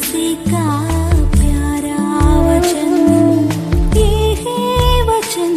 मसीह का प्यारा वचन, ये है वचन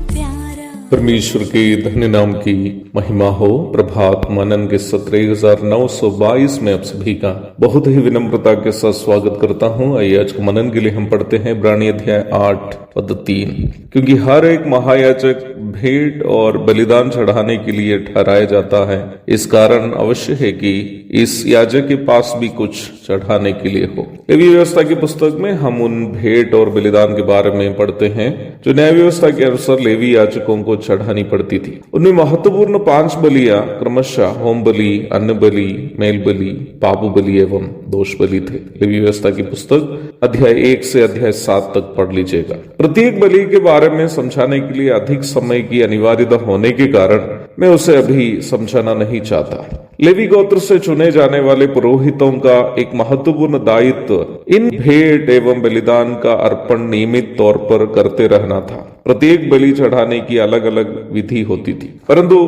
प्यारा। परमेश्वर के धन्य नाम की महिमा हो। प्रभात मनन के सत्र 1922 में आप सभी का बहुत ही विनम्रता के साथ स्वागत करता हूं। आइए आज के मनन के लिए हम पढ़ते हैं इब्रानी अध्याय 8 पद 3। क्योंकि हर एक महायाजक भेंट और बलिदान चढ़ाने के लिए ठहराया जाता है, इस कारण अवश्य है कि इस याजक के पास भी कुछ चढ़ाने के लिए हो। लेवी व्यवस्था की पुस्तक में हम उन भेंट और बलिदान के बारे में पढ़ते हैं जो न्याय व्यवस्था के अनुसार लेवी याजकों को चढ़ानी पड़ती थी। उनमें महत्वपूर्ण 5 बलियां क्रमशः होम बलि, अन्न बलि, मेल बलि, पाप बलि एवं दोष बलि थे। लेवी व्यवस्था की पुस्तक अध्याय 1 से अध्याय 7 तक पढ़ लीजिएगा। प्रत्येक बलि के बारे में समझाने के लिए अधिक समय की अनिवार्यता होने के कारण मैं उसे अभी समझाना नहीं चाहता। लेवी गोत्र से चुने जाने वाले पुरोहितों का एक महत्वपूर्ण दायित्व इन भेंट एवं बलिदान का अर्पण नियमित तौर पर करते रहना था। प्रत्येक बलि चढ़ाने की अलग अलग विधि होती थी, परंतु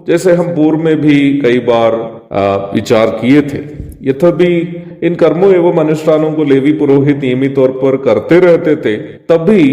जैसे हम पूर्व में भी कई बार विचार किए थे, यथा भी इन कर्मों एवं अनुष्ठानों को लेवी पुरोहित नियमित तौर पर करते रहते थे, तब भी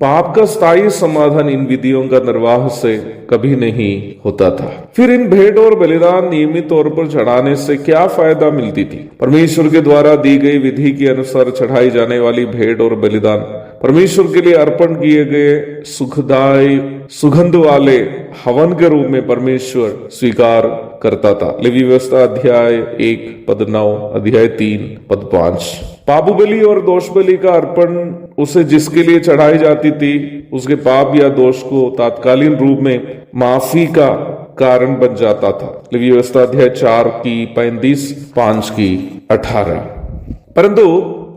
पाप का स्थायी समाधान इन विधियों का निर्वाह से कभी नहीं होता था। फिर इन भेंट और बलिदान नियमित तौर पर चढ़ाने से क्या फायदा मिलती थी? परमेश्वर के द्वारा दी गई विधि के अनुसार चढ़ाई जाने वाली भेंट और बलिदान परमेश्वर के लिए अर्पण किए गए सुखदायी सुगंध वाले हवन के रूप में परमेश्वर स्वीकार करता था। लेवी व्यवस्था अध्याय 1 पद 9, अध्याय 3 पद 5। पाप बलि और दोष बलि का अर्पण उसे जिसके लिए चढ़ाई जाती थी, उसके पाप या दोष को तात्कालीन रूप में माफी का कारण बन जाता था। लेवी व्यवस्था अध्याय 4 की 35, 5 की 18। परंतु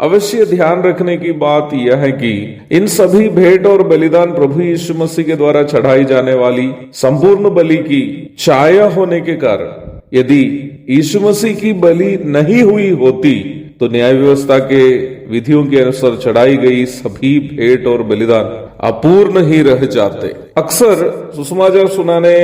अवश्य ध्यान रखने की बात यह है कि इन सभी भेंट और बलिदान प्रभु यीशु मसीह के द्वारा चढ़ाई जाने वाली संपूर्ण बलि की छाया होने के कारण यदि यीशु मसीह की बलि नहीं हुई होती तो न्याय व्यवस्था के विधियों के अनुसार चढ़ाई गई सभी भेंट और बलिदान अपूर्ण ही रह जाते। अक्सर सुसमाचार सुनाने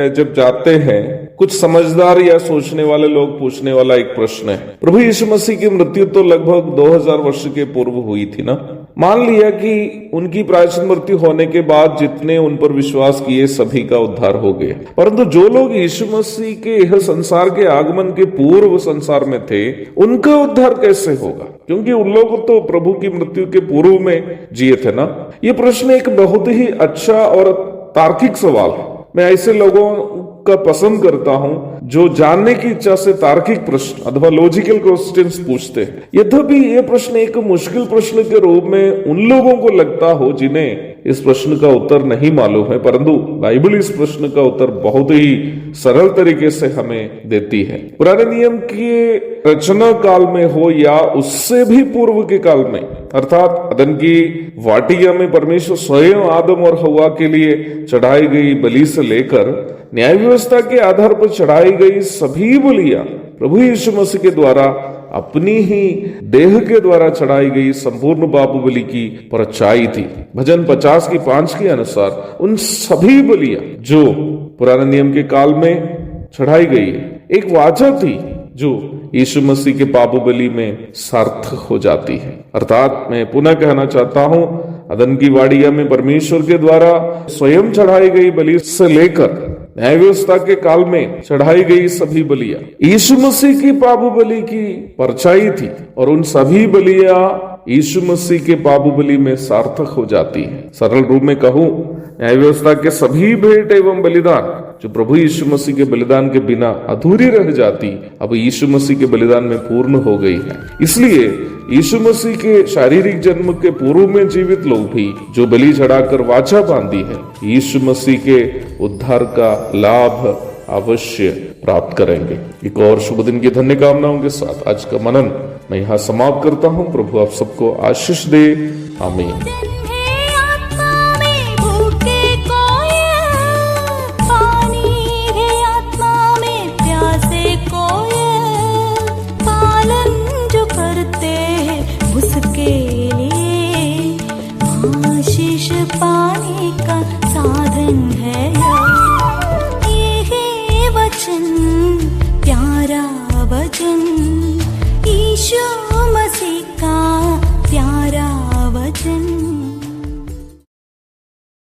जब जाते हैं, कुछ समझदार या सोचने वाले लोग पूछने वाला एक प्रश्न है, प्रभु यीशु मसीह की मृत्यु तो लगभग 2000 वर्ष के पूर्व हुई थी ना। मान लिया कि उनकी प्रायश्चित मृत्यु होने के बाद जितने उन पर विश्वास किए सभी का उद्धार हो गया, परंतु जो लोग यीशु मसीह के यह संसार के आगमन के पूर्व संसार में थे, उनका उद्धार कैसे होगा? क्योंकि उन लोग तो प्रभु की मृत्यु के पूर्व में जिए थे ना। ये प्रश्न एक बहुत ही अच्छा और तार्किक सवाल है। मैं ऐसे लोगों का पसंद करता हूं जो जानने की इच्छा से तार्किक प्रश्न अथवा लॉजिकल क्वेश्चंस पूछते हैं। यद्यपि यह प्रश्न एक मुश्किल प्रश्न के रूप में उन लोगों को लगता हो जिन्हें इस प्रश्न का उत्तर नहीं मालूम है, परंतु बाइबल इस प्रश्न का उत्तर बहुत ही सरल तरीके से हमें देती है। पुराने नियम के रचना काल में हो या उससे भी पूर्व के काल में, अर्थात अदन की वाटिका में परमेश्वर स्वयं आदम और हव्वा के लिए चढ़ाई गई बलि से लेकर न्याय व्यवस्था के आधार पर चढ़ाई गई सभी बलियां प्रभु यीशु मसीह के द्वारा अपनी ही देह के द्वारा चढ़ाई गई संपूर्ण पाप बलि की परछाई थी। भजन 50 की 5 के अनुसार उन सभी बलियां जो पुराने नियम के काल में चढ़ाई गई एक वाचा थी जो यीशु मसीह के पाप बलि में सार्थक हो जाती है। अर्थात मैं पुनः कहना चाहता हूं, अदन की वाटिका में परमेश्वर के द्वारा स्वयं चढ़ाई गई बलि से लेकर न्याय व्यवस्था के काल में चढ़ाई गई सभी बलियां यीशु मसीह की पाप बलि की परछाई थी, और उन सभी बलियां यीशु मसीह के पाप बलि में सार्थक हो जाती है। सरल रूप में कहूं, न्याय व्यवस्था के सभी भेंट एवं बलिदान जो प्रभु यीशु मसीह के बलिदान के बिना अधूरी रह जाती, अब यीशु मसीह के बलिदान में पूर्ण हो गई है। इसलिए यीशु मसीह के शारीरिक जन्म के पूर्व में जीवित लोग भी जो बलि चढ़ाकर वाचा बांधी है, यीशु मसीह के उद्धार का लाभ अवश्य प्राप्त करेंगे। एक और शुभ दिन की धन्य कामनाओं के साथ आज का मनन मैं यहाँ समाप्त करता हूँ। प्रभु आप सबको आशीष दे। आमीन। पाने का साधन है।